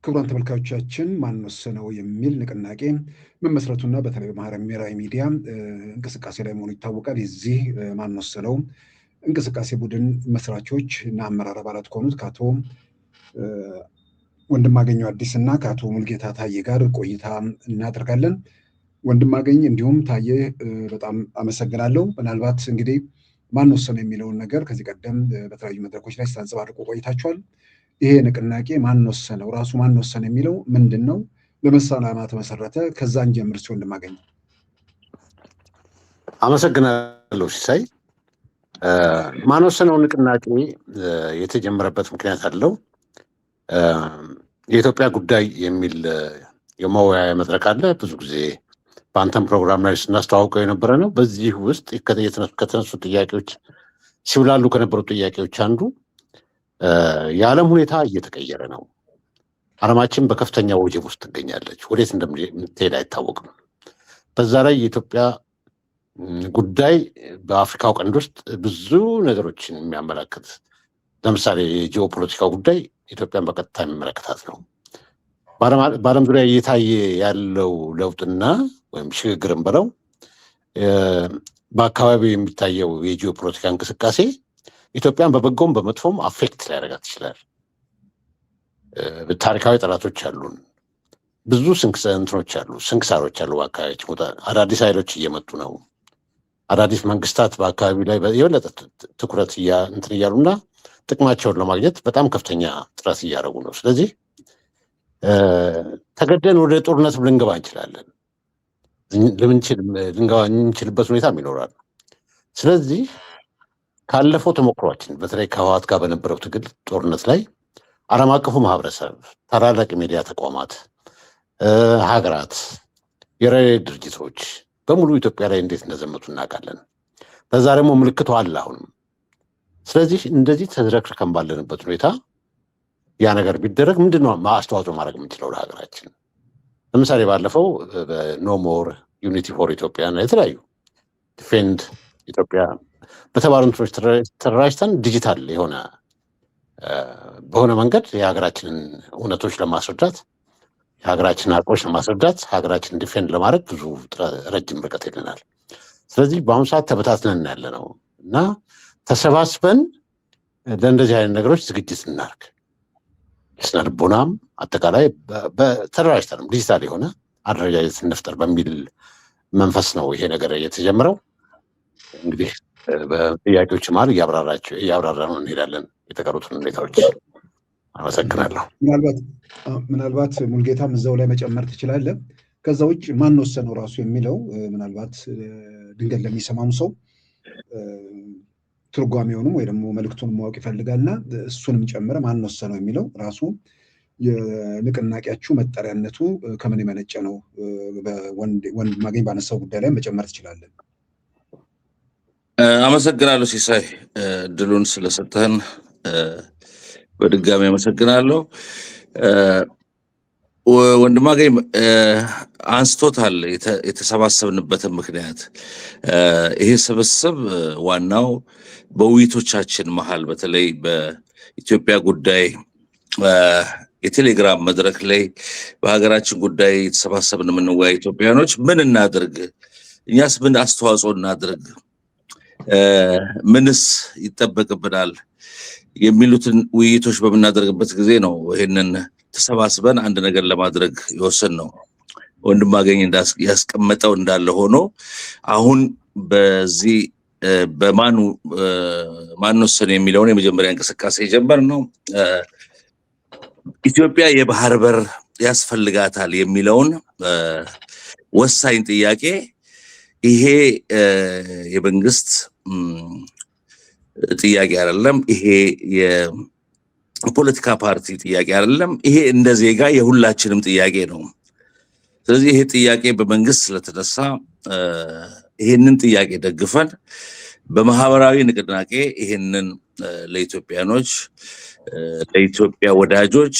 ክቡራን ተመልካቾቻችን ማን ወሰነው የሚል ንቅናቄ መመስረቱና በተለይ በማህበራዊ ሚዲያ እንቅስቃሴ ላይ መሆኑ ይታወቃል። የዚህ ማን ወሰነው እንቅስቃሴ ቡድን መስራቾች እና አመራር አባላት ከሆኑት ከአቶ ወንድማገኘው አዲስ እና ከአቶ ሙልጌታ ታዬ ጋር ቆይታ እናደርጋለን። ወንድማገኝ እንዲሁም ታዬ በጣም አመሰግናለሁ። ምናልባት እንግዲህ ማን ወሰነው የሚለውን ነገር ከዚህ ቀደም በተለያዩ መድረኮች ላይ ስታንጸባርቁ ቆይታችኋል። ይሄ ንቅናቄ ማን ወሰነው ራሱ ማን ወሰነ የሚለው ምንድን ነው? ለመሳላማ ተመሰረተ? ከዛን ጀምር ሲሆን እንደማገኝ አመሰግናለሁ ሲሳይ። ማን ወሰነው ንቅናቄ የተጀመረበት ምክንያት አለው። የኢትዮጵያ ጉዳይ የሚል የመወያያ መድረክ አለ። ብዙ ጊዜ በአንተም ፕሮግራም ላይ ስናስተዋውቀው የነበረ ነው። በዚህ ውስጥ ከተነሱ ጥያቄዎች ሲብላሉ ከነበሩ ጥያቄዎች አንዱ የዓለም ሁኔታ እየተቀየረ ነው። ዓለማችን በከፍተኛ ወጀብ ውስጥ ትገኛለች። ወዴት እንደምትሄድ አይታወቅም። በዛ ላይ የኢትዮጵያ ጉዳይ በአፍሪካው ቀንድ ውስጥ ብዙ ነገሮችን የሚያመላክት፣ ለምሳሌ የጂኦፖለቲካው ጉዳይ ኢትዮጵያን በቀጥታ የሚመለከታት ነው። በዓለም ዙሪያ እየታየ ያለው ለውጥና ወይም ሽግግርን ብለው በአካባቢው የሚታየው የጂኦፖለቲካ እንቅስቃሴ ኢትዮጵያን በበጎም በመጥፎም አፌክት ሊያደርጋት ይችላል። ታሪካዊ ጠላቶች አሉን። ብዙ ስንክሳሮች አሉ። በአካባቢያችን አዳዲስ ኃይሎች እየመጡ ነው። አዳዲስ መንግስታት በአካባቢው ላይ የበለጠ ትኩረት እንትን እያሉና ጥቅማቸውን ለማግኘት በጣም ከፍተኛ ጥረት እያደረጉ ነው። ስለዚህ ተገደን ወደ ጦርነት ልንገባ እንችላለን። ልንገባ እንችልበት ሁኔታም ይኖራል። ስለዚህ ካለፈው ተሞክሯችን በተለይ ከህወሓት ጋር በነበረው ትግል ጦርነት ላይ ዓለም አቀፉ ማህበረሰብ፣ ታላላቅ የሚዲያ ተቋማት፣ ሀገራት፣ የረድኤት ድርጅቶች በሙሉ ኢትዮጵያ ላይ እንዴት እንደዘመቱ እናውቃለን። በዛ ደግሞ ምልክቱ አለ አሁንም። ስለዚህ እንደዚህ ተዝረክርከን ባለንበት ሁኔታ ያ ነገር ቢደረግ ምንድነው አስተዋጽኦ ማድረግ የምንችለው ለሀገራችን? ለምሳሌ ባለፈው በኖ ሞር ዩኒቲ ፎር ኢትዮጵያ እና የተለያዩ ዲፌንድ ኢትዮጵያ በተባሉ እንትኖች ተደራጅተን ዲጂታል የሆነ በሆነ መንገድ የሀገራችንን እውነቶች ለማስረዳት፣ የሀገራችንን አቅሞች ለማስረዳት፣ ሀገራችንን ዲፌንድ ለማድረግ ብዙ ረጅም ርቀት ሄደናል። ስለዚህ በአሁኑ ሰዓት ተበታትነን ያለ ነው እና ተሰባስበን ለእንደዚህ አይነት ነገሮች ዝግጅት እናድርግ። ስነ ልቦናም አጠቃላይ በተደራጅተንም ዲጂታል የሆነ አደረጃጀት እንፍጠር በሚል መንፈስ ነው ይሄ ነገር የተጀመረው። እንግዲህ በጥያቄዎች መሀል እያብራራን እንሄዳለን የተቀሩትን ሁኔታዎች። አመሰግናለሁ። ምናልባት ሙልጌታም እዛው ላይ መጨመር ትችላለህ። ከዛ ውጭ ማን ወሰነው ራሱ የሚለው ምናልባት ድንገት ለሚሰማም ሰው ትርጓሜውንም ወይ ደግሞ መልዕክቱን ማወቅ ይፈልጋልና እሱንም ጨምረ ማን ወሰነው የሚለው ራሱ የንቅናቄያችሁ መጠሪያነቱ ከምን የመነጨ ነው? ወንድማገኝ ባነሳው ጉዳይ ላይ መጨመር ትችላለን። አመሰግናለሁ ሲሳይ፣ እድሉን ስለሰጠህን በድጋሚ አመሰግናለሁ። ወንድማገኝ አንስቶታል የተሰባሰብንበትን ምክንያት። ይሄ ስብስብ ዋናው በውይይቶቻችን መሀል በተለይ በኢትዮጵያ ጉዳይ የቴሌግራም መድረክ ላይ በሀገራችን ጉዳይ የተሰባሰብን የምንወያይ ኢትዮጵያኖች ምን እናድርግ፣ እኛስ ምን አስተዋጽኦ እናድርግ፣ ምንስ ይጠበቅብናል የሚሉትን ውይይቶች በምናደርግበት ጊዜ ነው ይሄንን ተሰባስበን አንድ ነገር ለማድረግ የወሰን ነው። ወንድማገኝ ያስቀመጠው እንዳለ ሆኖ አሁን በዚህ በማን ወሰነ የሚለውን የመጀመሪያ እንቅስቃሴ የጀመር ነው። ኢትዮጵያ የባህር በር ያስፈልጋታል የሚለውን ወሳኝ ጥያቄ ይሄ የመንግስት ጥያቄ አይደለም። ይሄ የፖለቲካ ፓርቲ ጥያቄ አይደለም። ይሄ እንደ ዜጋ የሁላችንም ጥያቄ ነው። ስለዚህ ይሄ ጥያቄ በመንግስት ስለተነሳ ይሄንን ጥያቄ ደግፈን በማህበራዊ ንቅናቄ ይሄንን ለኢትዮጵያኖች፣ ለኢትዮጵያ ወዳጆች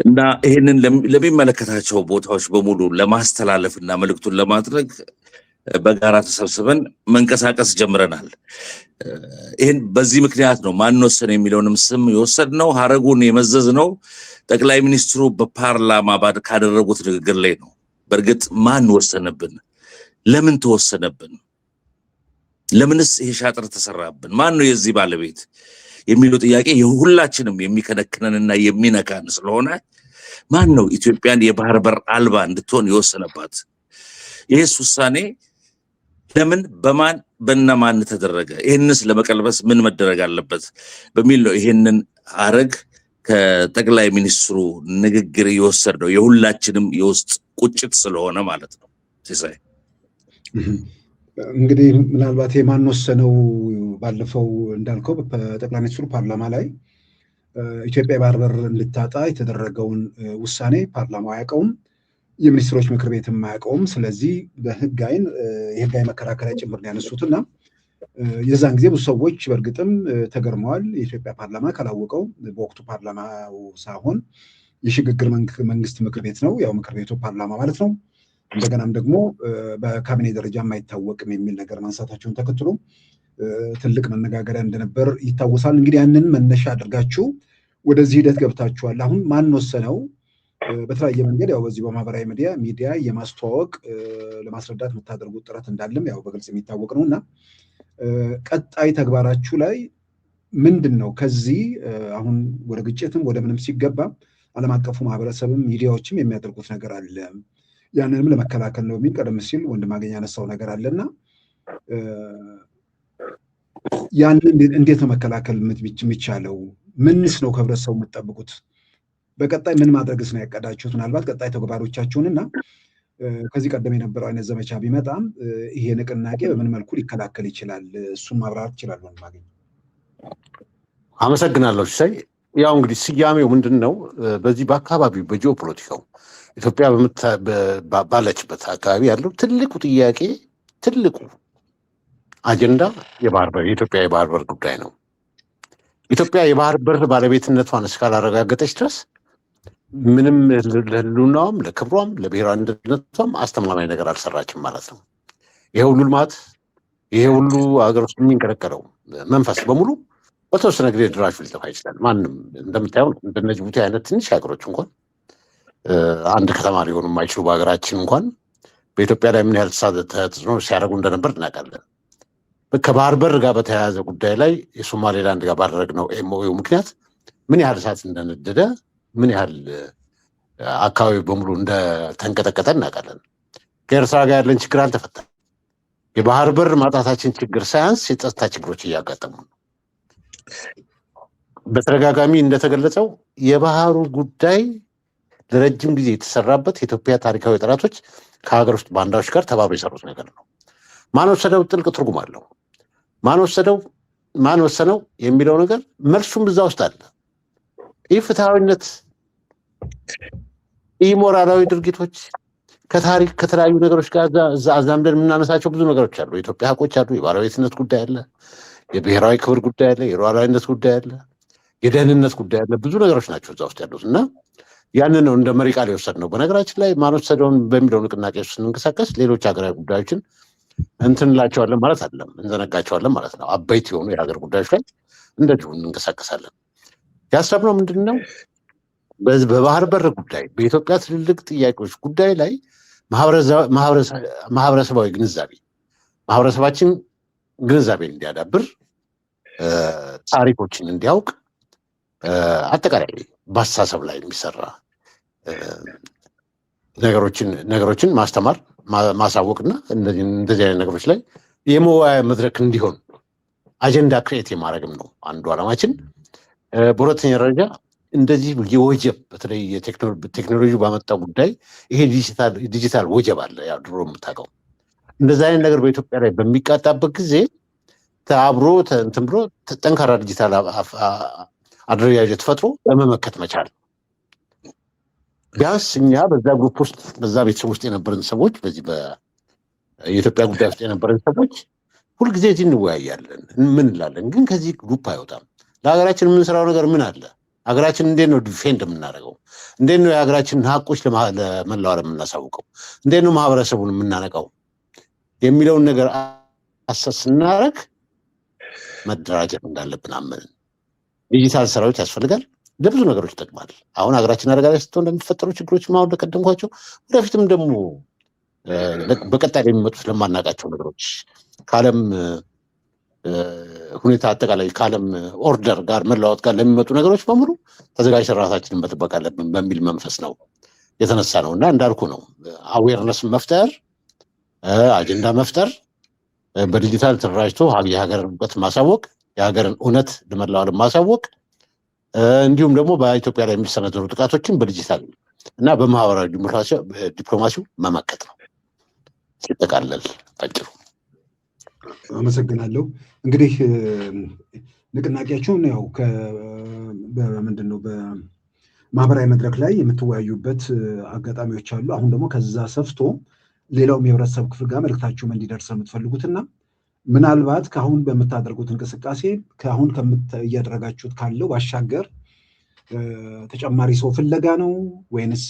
እና ይሄንን ለሚመለከታቸው ቦታዎች በሙሉ ለማስተላለፍ እና መልዕክቱን ለማድረግ በጋራ ተሰብስበን መንቀሳቀስ ጀምረናል። ይህን በዚህ ምክንያት ነው ማን ወሰነ የሚለውንም ስም የወሰድነው ሀረጉን የመዘዝነው ጠቅላይ ሚኒስትሩ በፓርላማ ካደረጉት ንግግር ላይ ነው። በእርግጥ ማን ወሰነብን? ለምን ተወሰነብን? ለምንስ ይሄ ሻጥር ተሰራብን? ማን ነው የዚህ ባለቤት የሚለው ጥያቄ የሁላችንም የሚከነክነንና የሚነካን ስለሆነ ማን ነው ኢትዮጵያን የባህር በር አልባ እንድትሆን የወሰነባት? ይህስ ውሳኔ ለምን በማን በእነማን ተደረገ? ይህንስ ለመቀልበስ ምን መደረግ አለበት በሚል ነው ይህንን ሀረግ ከጠቅላይ ሚኒስትሩ ንግግር የወሰድነው የሁላችንም የውስጥ ቁጭት ስለሆነ ማለት ነው። ሲሳይ እንግዲህ ምናልባት የማን ወሰነው ባለፈው እንዳልከው በጠቅላይ ሚኒስትሩ ፓርላማ ላይ ኢትዮጵያ የባህር በር እንድታጣ የተደረገውን ውሳኔ ፓርላማው አያውቀውም፣ የሚኒስትሮች ምክር ቤት የማያውቀውም። ስለዚህ በህግ አይን የህግ አይን መከራከሪያ ጭምር ያነሱትና የዛን ጊዜ ብዙ ሰዎች በእርግጥም ተገርመዋል። የኢትዮጵያ ፓርላማ ካላወቀው በወቅቱ ፓርላማው ሳይሆን የሽግግር መንግስት ምክር ቤት ነው፣ ያው ምክር ቤቱ ፓርላማ ማለት ነው። እንደገናም ደግሞ በካቢኔ ደረጃ የማይታወቅም የሚል ነገር ማንሳታቸውን ተከትሎ ትልቅ መነጋገሪያ እንደነበር ይታወሳል። እንግዲህ ያንን መነሻ አድርጋችሁ ወደዚህ ሂደት ገብታችኋል። አሁን ማን ወሰነው? በተለያየ መንገድ ያው በዚህ በማህበራዊ ሚዲያ የማስተዋወቅ ለማስረዳት የምታደርጉት ጥረት እንዳለም ያው በግልጽ የሚታወቅ ነው እና ቀጣይ ተግባራችሁ ላይ ምንድን ነው? ከዚህ አሁን ወደ ግጭትም ወደ ምንም ሲገባ ዓለም አቀፉ ማህበረሰብም ሚዲያዎችም የሚያደርጉት ነገር አለ። ያንንም ለመከላከል ነው የሚል ቀደም ሲል ወንድማገኝ ያነሳው ነገር አለና ያንን እንዴት ነው መከላከል የሚቻለው? ምንስ ነው ከህብረተሰቡ የምትጠብቁት? በቀጣይ ምን ማድረግስ ነው ያቀዳችሁት? ምናልባት ቀጣይ ተግባሮቻችሁንና ከዚህ ቀደም የነበረው አይነት ዘመቻ ቢመጣም ይሄ ንቅናቄ በምን መልኩ ሊከላከል ይችላል? እሱን ማብራራት ይችላል ወንድማገኝ። አመሰግናለሁ ሲሳይ። ያው እንግዲህ ስያሜው ምንድን ነው? በዚህ በአካባቢው በጂኦፖለቲካው ኢትዮጵያ ባለችበት አካባቢ ያለው ትልቁ ጥያቄ ትልቁ አጀንዳ የኢትዮጵያ የባህር በር ጉዳይ ነው። ኢትዮጵያ የባህር በር ባለቤትነቷን እስካላረጋገጠች ድረስ ምንም ለህልውናዋም፣ ለክብሯም፣ ለብሔራዊ አንድነቷም አስተማማኝ ነገር አልሰራችም ማለት ነው። ይሄ ሁሉ ልማት፣ ይሄ ሁሉ ሀገር ውስጥ የሚንቀለቀለው መንፈስ በሙሉ በተወሰነ ጊዜ ድራሹ ሊጠፋ ይችላል። ማንም እንደምታየው እንደነ ጅቡቲ አይነት ትንሽ ሀገሮች እንኳን አንድ ከተማ ሊሆኑ የማይችሉ በሀገራችን እንኳን በኢትዮጵያ ላይ ምን ያህል ተጽዕኖ ሲያደርጉ እንደነበር እናውቃለን። ከባህር በር ጋር በተያያዘ ጉዳይ ላይ የሶማሌላንድ ጋር ባደረግነው ኤምኦዩ ምክንያት ምን ያህል እሳት እንደነደደ ምን ያህል አካባቢ በሙሉ እንደተንቀጠቀጠ እናውቃለን። ከኤርትራ ጋር ያለን ችግር አልተፈታም። የባህር በር ማጣታችን ችግር ሳያንስ የጸጥታ ችግሮች እያጋጠሙ ነው። በተደጋጋሚ እንደተገለጸው የባህሩ ጉዳይ ለረጅም ጊዜ የተሰራበት የኢትዮጵያ ታሪካዊ ጠላቶች ከሀገር ውስጥ ባንዳዎች ጋር ተባብረው የሰሩት ነገር ነው። ማን ወሰደው ጥልቅ ትርጉም አለው። ማን ወሰነው የሚለው ነገር መልሱም እዛ ውስጥ አለ። ይህ ፍትሐዊነት፣ ይህ ሞራላዊ ድርጊቶች ከታሪክ ከተለያዩ ነገሮች ጋር አዛምደን የምናነሳቸው ብዙ ነገሮች አሉ። የኢትዮጵያ ሀቆች አሉ። የባለቤትነት ጉዳይ አለ። የብሔራዊ ክብር ጉዳይ አለ። የሉዓላዊነት ጉዳይ አለ። የደህንነት ጉዳይ አለ። ብዙ ነገሮች ናቸው እዛ ውስጥ ያሉት እና ያንን ነው እንደ መሪ ቃል የወሰድነው። በነገራችን ላይ ማን ወሰደውን በሚለው ንቅናቄ ውስጥ ስንንቀሳቀስ ሌሎች ሀገራዊ ጉዳዮችን እንትንላቸዋለን ማለት አይደለም፣ እንዘነጋቸዋለን ማለት ነው። አበይት የሆኑ የሀገር ጉዳዮች ላይ እንደዚሁ እንንቀሳቀሳለን። ያሰብነው ምንድን ነው? በባህር በር ጉዳይ፣ በኢትዮጵያ ትልልቅ ጥያቄዎች ጉዳይ ላይ ማህበረሰባዊ ማህበረሰባችን ግንዛቤ እንዲያዳብር፣ ታሪኮችን እንዲያውቅ፣ አጠቃላይ በአስተሳሰብ ላይ የሚሰራ ነገሮችን ማስተማር ማሳወቅና እንደዚህ አይነት ነገሮች ላይ የመወያያ መድረክ እንዲሆን አጀንዳ ክሬት የማድረግም ነው አንዱ ዓላማችን። በሁለተኛ ደረጃ እንደዚህ የወጀብ በተለይ ቴክኖሎጂ ባመጣው ጉዳይ ይሄ ዲጂታል ወጀብ አለ። ያው ድሮ የምታውቀው እንደዚህ አይነት ነገር በኢትዮጵያ ላይ በሚቃጣበት ጊዜ አብሮ እንትን ብሎ ጠንካራ ዲጂታል አደረጃጀት ፈጥሮ ለመመከት መቻል። ቢያንስ እኛ በዛ ግሩፕ ውስጥ በዛ ቤተሰብ ውስጥ የነበረን ሰዎች በዚህ የኢትዮጵያ ጉዳይ ውስጥ የነበረን ሰዎች ሁልጊዜ እዚህ እንወያያለን። ምን እንላለን? ግን ከዚህ ግሩፕ አይወጣም። ለሀገራችን የምንሰራው ነገር ምን አለ? ሀገራችን እንዴት ነው ዲፌንድ የምናደርገው? እንዴት ነው የሀገራችንን ሀቆች ለመላው ዓለም የምናሳውቀው? እንዴት ነው ማህበረሰቡን የምናነቃው? የሚለውን ነገር አሰስ ስናደርግ መደራጀት እንዳለብን አመንን። ዲጂታል ሰራዊት ያስፈልጋል፣ ለብዙ ነገሮች ይጠቅማል። አሁን ሀገራችን አደጋ ላይ ስትሆን እንደሚፈጠሩ ችግሮች ማሁን ለቀደምኳቸው ወደፊትም ደግሞ በቀጣይ የሚመጡ ስለማናውቃቸው ነገሮች ከዓለም ሁኔታ አጠቃላይ ከዓለም ኦርደር ጋር መለዋወጥ ጋር ለሚመጡ ነገሮች በሙሉ ተዘጋጅተን ራሳችንን መጠበቅ አለብን በሚል መንፈስ ነው የተነሳ ነው እና እንዳልኩ ነው አዌርነስ መፍጠር፣ አጀንዳ መፍጠር፣ በዲጂታል ተደራጅቶ የሀገርን እውቀት ማሳወቅ፣ የሀገርን እውነት ለመላው ዓለም ማሳወቅ፣ እንዲሁም ደግሞ በኢትዮጵያ ላይ የሚሰነዘሩ ጥቃቶችን በዲጂታል እና በማህበራዊ ዲፕሎማሲው መመከት ነው ሲጠቃለል ባጭሩ። አመሰግናለሁ። እንግዲህ ንቅናቄያችሁን ያው ምንድነው በማህበራዊ መድረክ ላይ የምትወያዩበት አጋጣሚዎች አሉ። አሁን ደግሞ ከዛ ሰፍቶ ሌላውም የህብረተሰብ ክፍል ጋር መልእክታችሁም እንዲደርስ የምትፈልጉትና ምናልባት ከአሁን በምታደርጉት እንቅስቃሴ ከአሁን እያደረጋችሁት ካለው ባሻገር ተጨማሪ ሰው ፍለጋ ነው ወይንስ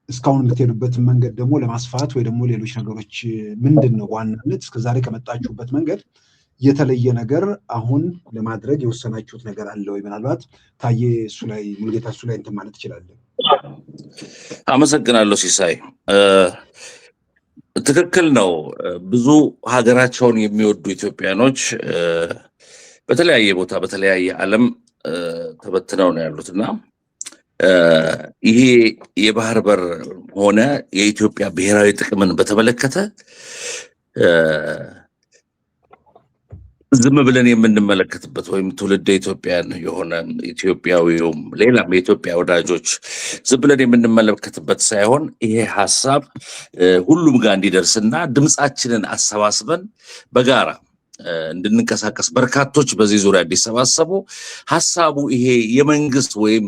እስካሁን የምትሄዱበትን መንገድ ደግሞ ለማስፋት ወይ ደግሞ ሌሎች ነገሮች ምንድን ነው? ዋናነት እስከዛሬ ከመጣችሁበት መንገድ የተለየ ነገር አሁን ለማድረግ የወሰናችሁት ነገር አለ ወይ? ምናልባት ታዬ እሱ ላይ ሙሉጌታ እሱ ላይ እንትን ማለት ትችላለህ። አመሰግናለሁ ሲሳይ። ትክክል ነው። ብዙ ሀገራቸውን የሚወዱ ኢትዮጵያኖች በተለያየ ቦታ በተለያየ ዓለም ተበትነው ነው ያሉትና ይሄ የባህር በር ሆነ የኢትዮጵያ ብሔራዊ ጥቅምን በተመለከተ ዝም ብለን የምንመለከትበት ወይም ትውልደ ኢትዮጵያን የሆነ ኢትዮጵያዊውም ሌላም የኢትዮጵያ ወዳጆች ዝም ብለን የምንመለከትበት ሳይሆን ይሄ ሀሳብ ሁሉም ጋር እንዲደርስና ድምፃችንን አሰባስበን በጋራ እንድንንቀሳቀስ በርካቶች በዚህ ዙሪያ እንዲሰባሰቡ ሀሳቡ ይሄ የመንግስት ወይም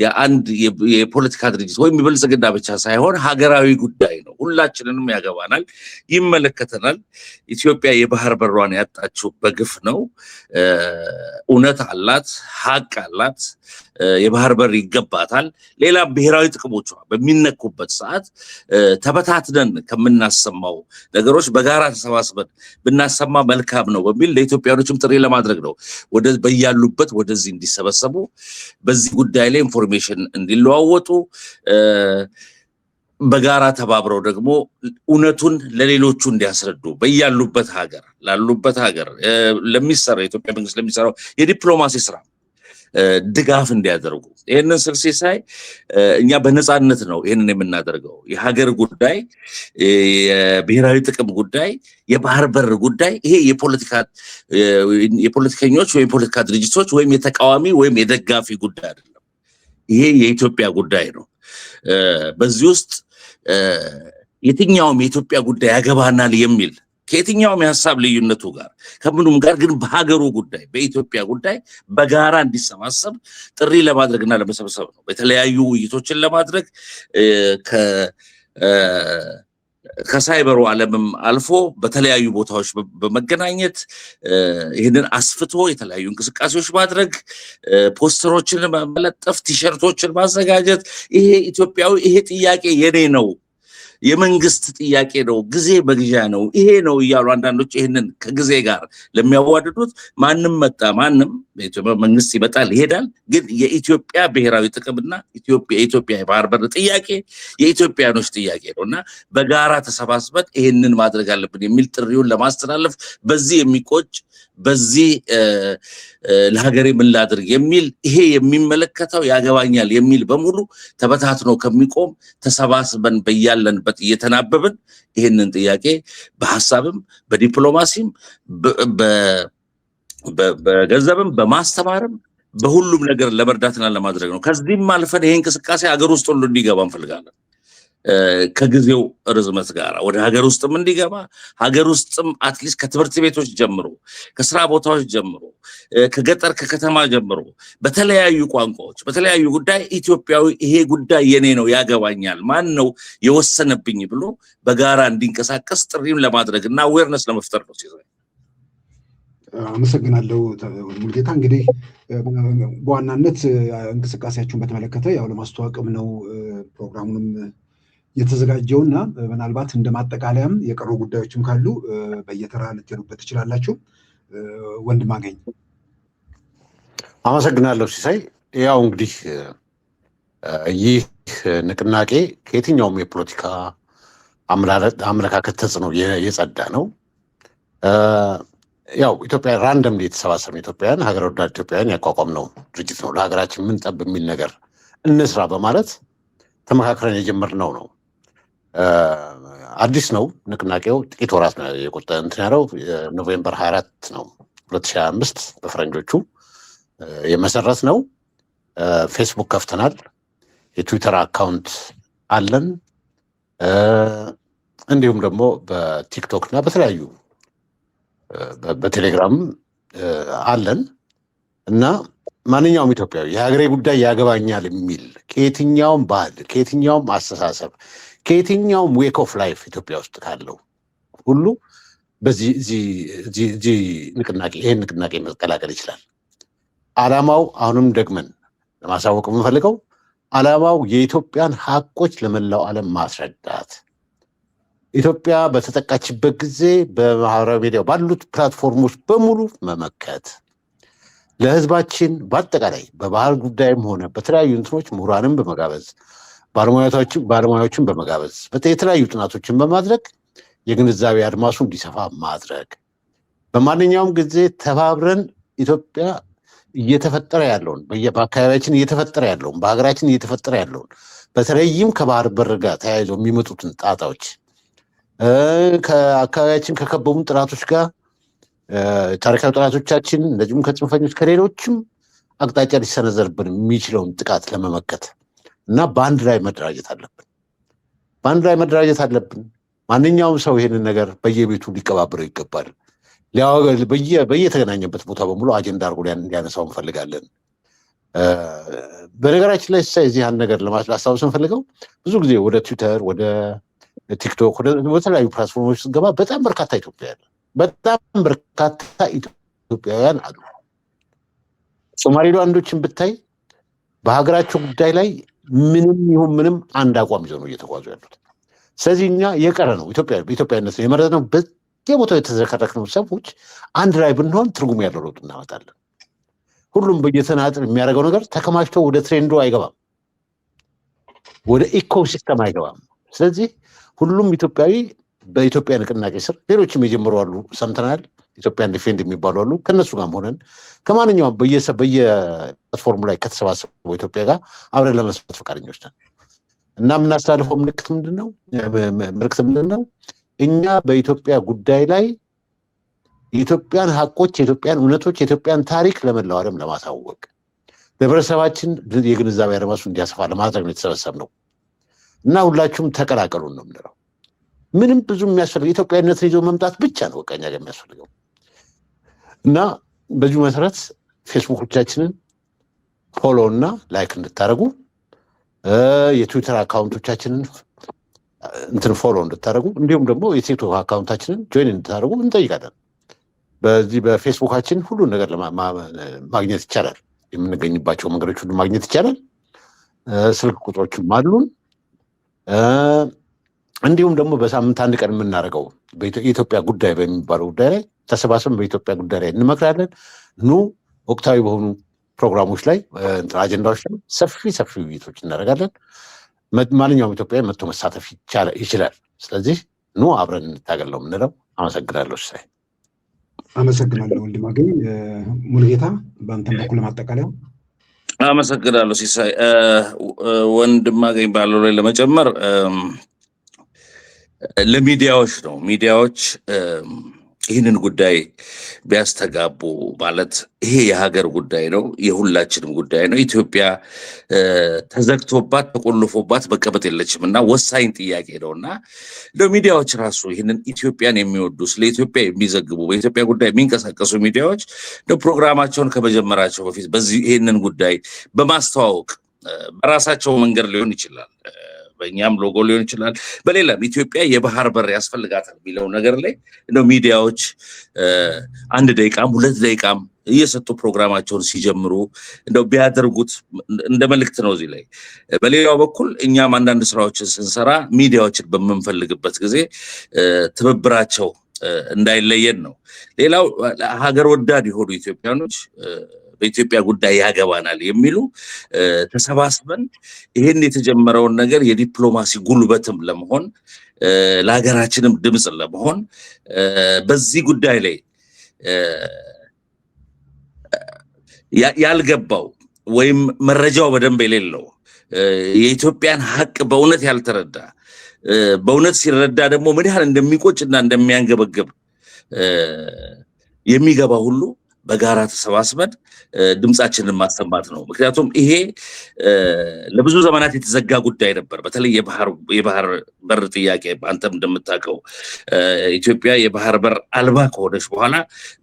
የአንድ የፖለቲካ ድርጅት ወይም የብልጽግና ብቻ ሳይሆን ሀገራዊ ጉዳይ ነው። ሁላችንንም ያገባናል፣ ይመለከተናል። ኢትዮጵያ የባህር በሯን ያጣችው በግፍ ነው። እውነት አላት፣ ሀቅ አላት፣ የባህር በር ይገባታል። ሌላ ብሔራዊ ጥቅሞቿ በሚነኩበት ሰዓት ተበታትነን ከምናሰማው ነገሮች በጋራ ተሰባስበን ብናሰማ መልካም ነው በሚል ለኢትዮጵያኖችም ጥሪ ለማድረግ ነው በያሉበት ወደዚህ እንዲሰበሰቡ፣ በዚህ ጉዳይ ላይ ኢንፎርሜሽን እንዲለዋወጡ፣ በጋራ ተባብረው ደግሞ እውነቱን ለሌሎቹ እንዲያስረዱ በያሉበት ሀገር ላሉበት ሀገር ለሚሰራው የኢትዮጵያ መንግስት ለሚሰራው የዲፕሎማሲ ስራ ድጋፍ እንዲያደርጉ ይህንን ስል ሲሳይ እኛ በነፃነት ነው ይህንን የምናደርገው። የሀገር ጉዳይ፣ የብሔራዊ ጥቅም ጉዳይ፣ የባህር በር ጉዳይ ይሄ የፖለቲከኞች ወይም የፖለቲካ ድርጅቶች ወይም የተቃዋሚ ወይም የደጋፊ ጉዳይ አይደለም። ይሄ የኢትዮጵያ ጉዳይ ነው። በዚህ ውስጥ የትኛውም የኢትዮጵያ ጉዳይ ያገባናል የሚል ከየትኛውም የሀሳብ ልዩነቱ ጋር ከምኑም ጋር ግን በሀገሩ ጉዳይ በኢትዮጵያ ጉዳይ በጋራ እንዲሰባሰብ ጥሪ ለማድረግና ለመሰብሰብ ነው። በተለያዩ ውይይቶችን ለማድረግ ከሳይበሩ ዓለምም አልፎ በተለያዩ ቦታዎች በመገናኘት ይህንን አስፍቶ የተለያዩ እንቅስቃሴዎች ማድረግ፣ ፖስተሮችን መለጠፍ፣ ቲሸርቶችን ማዘጋጀት፣ ይሄ ኢትዮጵያዊ ይሄ ጥያቄ የኔ ነው፣ የመንግስት ጥያቄ ነው፣ ጊዜ መግዣ ነው፣ ይሄ ነው እያሉ አንዳንዶች ይህንን ከጊዜ ጋር ለሚያዋድዱት ማንም መጣ ማንም መንግስት ይመጣል ይሄዳል፣ ግን የኢትዮጵያ ብሔራዊ ጥቅምና የኢትዮጵያ የባህር በር ጥያቄ የኢትዮጵያኖች ጥያቄ ነው እና በጋራ ተሰባስበን ይህንን ማድረግ አለብን የሚል ጥሪውን ለማስተላለፍ በዚህ የሚቆጭ በዚህ ለሀገሬ ምን ላድርግ የሚል ይሄ የሚመለከተው ያገባኛል የሚል በሙሉ ተበታትኖ ከሚቆም ተሰባስበን በያለንበት እየተናበብን ይህንን ጥያቄ በሀሳብም በዲፕሎማሲም በገንዘብም በማስተማርም በሁሉም ነገር ለመርዳትና ለማድረግ ነው። ከዚህም አልፈን ይሄ እንቅስቃሴ ሀገር ውስጥ ሁሉ እንዲገባ እንፈልጋለን። ከጊዜው ርዝመት ጋር ወደ ሀገር ውስጥም እንዲገባ ሀገር ውስጥም አትሊስት ከትምህርት ቤቶች ጀምሮ ከስራ ቦታዎች ጀምሮ ከገጠር ከከተማ ጀምሮ በተለያዩ ቋንቋዎች በተለያዩ ጉዳይ ኢትዮጵያዊ ይሄ ጉዳይ የኔ ነው ያገባኛል ማን ነው የወሰነብኝ ብሎ በጋራ እንዲንቀሳቀስ ጥሪም ለማድረግ እና አዌርነስ ለመፍጠር ነው። ሲሆን አመሰግናለሁ ሙሉጌታ። እንግዲህ በዋናነት እንቅስቃሴያችሁን በተመለከተ ያው ለማስተዋወቅም ነው ፕሮግራሙንም የተዘጋጀውና ምናልባት እንደማጠቃለያም የቀሩ ጉዳዮችም ካሉ በየተራ ልትሄዱበት ትችላላችሁ። ወንድም አገኝ አመሰግናለሁ ሲሳይ። ያው እንግዲህ ይህ ንቅናቄ ከየትኛውም የፖለቲካ አመለካከት ተጽዕኖ የጸዳ ነው። ያው ኢትዮጵያ ራንደምሊ የተሰባሰብን ኢትዮጵያውያን ሀገር ወዳድ ኢትዮጵያውያን ያቋቋም ነው ድርጅት ነው። ለሀገራችን ምን ጠብ የሚል ነገር እንስራ በማለት ተመካክረን የጀመርነው ነው። አዲስ ነው ንቅናቄው። ጥቂት ወራት ነው የቆጠ እንትን ያለው ኖቬምበር 24 ነው 2025 በፈረንጆቹ የመሰረት ነው። ፌስቡክ ከፍተናል። የትዊተር አካውንት አለን። እንዲሁም ደግሞ በቲክቶክ እና በተለያዩ በቴሌግራም አለን እና ማንኛውም ኢትዮጵያዊ የሀገሬ ጉዳይ ያገባኛል የሚል ከየትኛውም ባህል፣ ከየትኛውም አስተሳሰብ፣ ከየትኛውም ዌክ ኦፍ ላይፍ ኢትዮጵያ ውስጥ ካለው ሁሉ በዚህ ንቅናቄ ይሄን ንቅናቄ መቀላቀል ይችላል። ዓላማው አሁንም ደግመን ለማሳወቅ የምንፈልገው ዓላማው የኢትዮጵያን ሀቆች ለመላው ዓለም ማስረዳት፣ ኢትዮጵያ በተጠቃችበት ጊዜ በማህበራዊ ሚዲያ ባሉት ፕላትፎርሞች በሙሉ መመከት፣ ለህዝባችን በአጠቃላይ በባህል ጉዳይም ሆነ በተለያዩ እንትኖች ምሁራንን በመጋበዝ ባለሙያዎችን በመጋበዝ የተለያዩ ጥናቶችን በማድረግ የግንዛቤ አድማሱ እንዲሰፋ ማድረግ፣ በማንኛውም ጊዜ ተባብረን ኢትዮጵያ እየተፈጠረ ያለውን በአካባቢያችን እየተፈጠረ ያለውን በሀገራችን እየተፈጠረ ያለውን በተለይም ከባህር በር ጋር ተያይዘው የሚመጡትን ጣጣዎች ከአካባቢያችን ከከበቡን ጥናቶች ጋር ታሪካዊ ጥናቶቻችን እንደዚሁም ከጽንፈኞች ከሌሎችም አቅጣጫ ሊሰነዘርብን የሚችለውን ጥቃት ለመመከት እና በአንድ ላይ መደራጀት አለብን። ማንኛውም ሰው ይሄንን ነገር በየቤቱ ሊቀባበረው ይገባል። በየተገናኘበት ቦታ በሙሉ አጀንዳ አድርጎ ሊያነሳው እንፈልጋለን። በነገራችን ላይ እዚህ አንድ ነገር ላስታውስ እንፈልገው ብዙ ጊዜ ወደ ትዊተር፣ ወደ ቲክቶክ፣ ወደ ተለያዩ ፕላትፎርሞች ስንገባ በጣም በርካታ ኢትዮጵያውያን አሉ። ሶማሌላንዶችን ብታይ በሀገራቸው ጉዳይ ላይ ምንም ይሁን ምንም አንድ አቋም ይዘው ነው እየተጓዙ ያሉት። ስለዚህ እኛ የቀረ ነው በኢትዮጵያዊነት ነው የመረጥነው። በየቦታው የተዘከረክነው ሰዎች አንድ ላይ ብንሆን ትርጉም ያለው ለውጥ እናመጣለን። ሁሉም በየተናጥል የሚያደርገው ነገር ተከማችቶ ወደ ትሬንዱ አይገባም፣ ወደ ኢኮሲስተም አይገባም። ስለዚህ ሁሉም ኢትዮጵያዊ በኢትዮጵያ ንቅናቄ ስር ሌሎችም የጀመሩ አሉ፣ ሰምተናል። ኢትዮጵያን ዲፌንድ የሚባሉ አሉ። ከነሱ ጋር ሆነን ከማንኛውም በየፕላትፎርሙ ላይ ከተሰባሰበው ኢትዮጵያ ጋር አብረን ለመስራት ፈቃደኞች ነን እና የምናስተላልፈው ምልክት ምንድን ነው? እኛ በኢትዮጵያ ጉዳይ ላይ የኢትዮጵያን ሀቆች፣ የኢትዮጵያን እውነቶች፣ የኢትዮጵያን ታሪክ ለመላው ዓለም ለማሳወቅ ለህብረተሰባችን የግንዛቤ አድማሱ እንዲያሰፋ ለማድረግ ነው የተሰበሰብነው እና ሁላችሁም ተቀላቀሉን ነው የምንለው። ምንም ብዙ የሚያስፈልገው ኢትዮጵያዊነትን ይዞ መምጣት ብቻ ነው በቃ እኛ ጋር የሚያስፈልገው እና በዚሁ መሰረት ፌስቡኮቻችንን ፎሎ እና ላይክ እንድታደርጉ የትዊተር አካውንቶቻችንን ፎሎ እንድታደርጉ እንዲሁም ደግሞ የቲክቶክ አካውንታችንን ጆይን እንድታደርጉ እንጠይቃለን። በዚህ በፌስቡካችን ሁሉን ነገር ማግኘት ይቻላል። የምንገኝባቸው መንገዶች ሁሉ ማግኘት ይቻላል። ስልክ ቁጥሮችም አሉን። እንዲሁም ደግሞ በሳምንት አንድ ቀን የምናደርገው የኢትዮጵያ ጉዳይ በሚባለው ጉዳይ ላይ ተሰባስበን በኢትዮጵያ ጉዳይ ላይ እንመክራለን። ወቅታዊ በሆኑ ፕሮግራሞች ላይ አጀንዳዎች ላይ ሰፊ ውይይቶች እናደርጋለን። ማንኛውም ኢትዮጵያዊ መጥቶ መሳተፍ ይችላል። ስለዚህ አብረን እንታገል ነው የምንለው። አመሰግናለሁ ሲሳይ። አመሰግናለሁ ወንድም አገኝ። ሙሉጌታ በአንተም በኩል ለማጠቃለያ። አመሰግናለሁ ሲሳይ። ወንድም አገኝ ባለው ላይ ለመጨመር ለሚዲያዎች ነው ሚዲያዎች ይህንን ጉዳይ ቢያስተጋቡ ማለት ይሄ የሀገር ጉዳይ ነው፣ የሁላችንም ጉዳይ ነው። ኢትዮጵያ ተዘግቶባት ተቆልፎባት መቀመጥ የለችም እና ወሳኝ ጥያቄ ነው እና ሚዲያዎች ራሱ ይህንን ኢትዮጵያን የሚወዱ ስለ ኢትዮጵያ የሚዘግቡ በኢትዮጵያ ጉዳይ የሚንቀሳቀሱ ሚዲያዎች ፕሮግራማቸውን ከመጀመራቸው በፊት በዚህ ይህንን ጉዳይ በማስተዋወቅ በራሳቸው መንገድ ሊሆን ይችላል፣ በእኛም ሎጎ ሊሆን ይችላል፣ በሌላም ኢትዮጵያ የባህር በር ያስፈልጋታል የሚለው ነገር ላይ ሚዲያዎች 1 ደቂቃም 2 ደቂቃም እየሰጡ ፕሮግራማቸውን ሲጀምሩ እንደው ቢያደርጉት እንደ መልእክት ነው እዚህ ላይ። በሌላው በኩል እኛም አንዳንድ ስራዎችን ስንሰራ ሚዲያዎችን በምንፈልግበት ጊዜ ትብብራቸው እንዳይለየን ነው። ሌላው ሀገር ወዳድ የሆኑ ኢትዮጵያኖች በኢትዮጵያ ጉዳይ ያገባናል የሚሉ ተሰባስበን ይህን የተጀመረውን ነገር የዲፕሎማሲ ጉልበትም ለመሆን ለሀገራችንም ድምፅ ለመሆን በዚህ ጉዳይ ላይ ያልገባው ወይም መረጃው በደንብ የሌለው የኢትዮጵያን ሀቅ በእውነት ያልተረዳ በእውነት ሲረዳ ደግሞ ምን ያህል እንደሚቆጭና እንደሚያንገበግብ የሚገባ ሁሉ በጋራ ተሰባስበን ድምጻችንን ማሰማት ነው። ምክንያቱም ይሄ ለብዙ ዘመናት የተዘጋ ጉዳይ ነበር። በተለይ የባህር በር ጥያቄ አንተም እንደምታውቀው ኢትዮጵያ የባህር በር አልባ ከሆነች በኋላ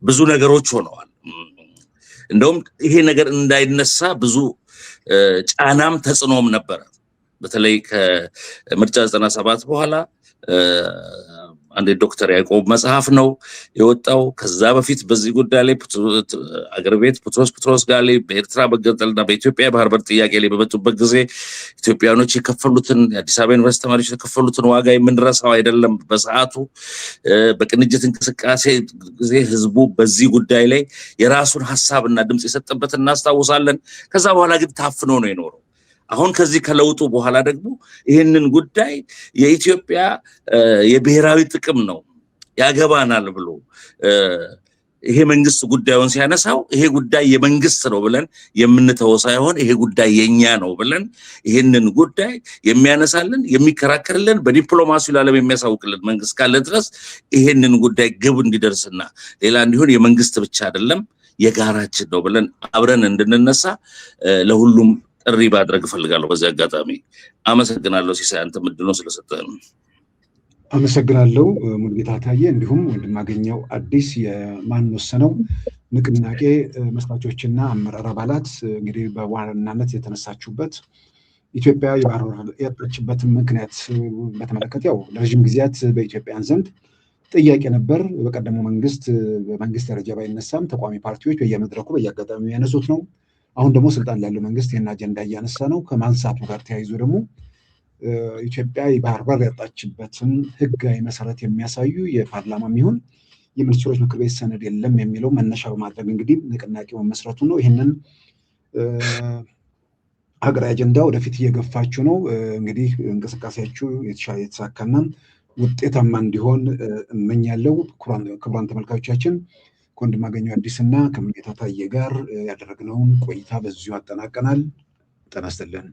ብዙ ነገሮች ሆነዋል። እንደውም ይሄ ነገር እንዳይነሳ ብዙ ጫናም ተጽዕኖም ነበረ። በተለይ ከምርጫ 97 በኋላ አንድ ዶክተር ያዕቆብ መጽሐፍ ነው የወጣው። ከዛ በፊት በዚህ ጉዳይ ላይ አገር ቤት ጴጥሮስ ጋሌ በኤርትራ መገንጠልና በኢትዮጵያ የባህር በር ጥያቄ ላይ በመጡበት ጊዜ ኢትዮጵያኖች የከፈሉትን የአዲስ አበባ ዩኒቨርሲቲ ተማሪዎች የከፈሉትን ዋጋ የምንረሳው አይደለም። በሰዓቱ በቅንጅት እንቅስቃሴ ጊዜ ህዝቡ በዚህ ጉዳይ ላይ የራሱን ሀሳብና ድምፅ የሰጠበትን እናስታውሳለን። ከዛ በኋላ ግን ታፍኖ ነው የኖረው። አሁን ከዚህ ከለውጡ በኋላ ደግሞ ይህንን ጉዳይ የኢትዮጵያ የብሔራዊ ጥቅም ነው ያገባናል ብሎ ይሄ መንግስት ጉዳዩን ሲያነሳው ይሄ ጉዳይ የመንግስት ነው ብለን የምንተወው ሳይሆን ይሄ ጉዳይ የኛ ነው ብለን ይህንን ጉዳይ የሚያነሳልን የሚከራከርልን በዲፕሎማሲው ዓለም የሚያሳውቅልን መንግስት ካለ ድረስ ይሄንን ጉዳይ ግብ እንዲደርስና ሌላ እንዲሆን የመንግስት ብቻ አይደለም የጋራችን ነው ብለን አብረን እንድንነሳ ለሁሉም ጥሪ ማድረግ እፈልጋለሁ። በዚህ አጋጣሚ አመሰግናለሁ። ሲሳይ አንተ ምንድነው ስለሰጠን አመሰግናለሁ። ሙሉጌታ ታዬ እንዲሁም ወንድማገኘው አዲስ የማን ወሰነው ንቅናቄ መስራቾችና አመራር አባላት እንግዲህ በዋናነት የተነሳችሁበት ኢትዮጵያ የባህር በር ያጣችበትን ምክንያት በተመለከተ ያው ለረጅም ጊዜያት በኢትዮጵያን ዘንድ ጥያቄ ነበር። በቀደሙ በመንግስት ደረጃ ባይነሳም ተቋሚ ፓርቲዎች በየመድረኩ በየአጋጣሚው ያነሱት ነው። አሁን ደግሞ ስልጣን ላለው መንግስት ይህን አጀንዳ እያነሳ ነው። ከማንሳቱ ጋር ተያይዞ ደግሞ ኢትዮጵያ የባህር በር ያጣችበትን ህጋዊ መሰረት የሚያሳዩ የፓርላማ የሚሆን የሚኒስትሮች ምክር ቤት ሰነድ የለም የሚለው መነሻ በማድረግ እንግዲህ ንቅናቄው መመስረቱ ነው። ይህንን ሀገራዊ አጀንዳ ወደፊት እየገፋችሁ ነው። እንግዲህ እንቅስቃሴያችሁ የተሳካና ውጤታማ እንዲሆን እመኛለሁ። ክቡራን ተመልካቾቻችን ከወንድማገኘው አዲስና ከሙሉጌታ ታዬ ጋር ያደረግነውን ቆይታ በዚሁ አጠናቀናል። ጤና ይስጥልን።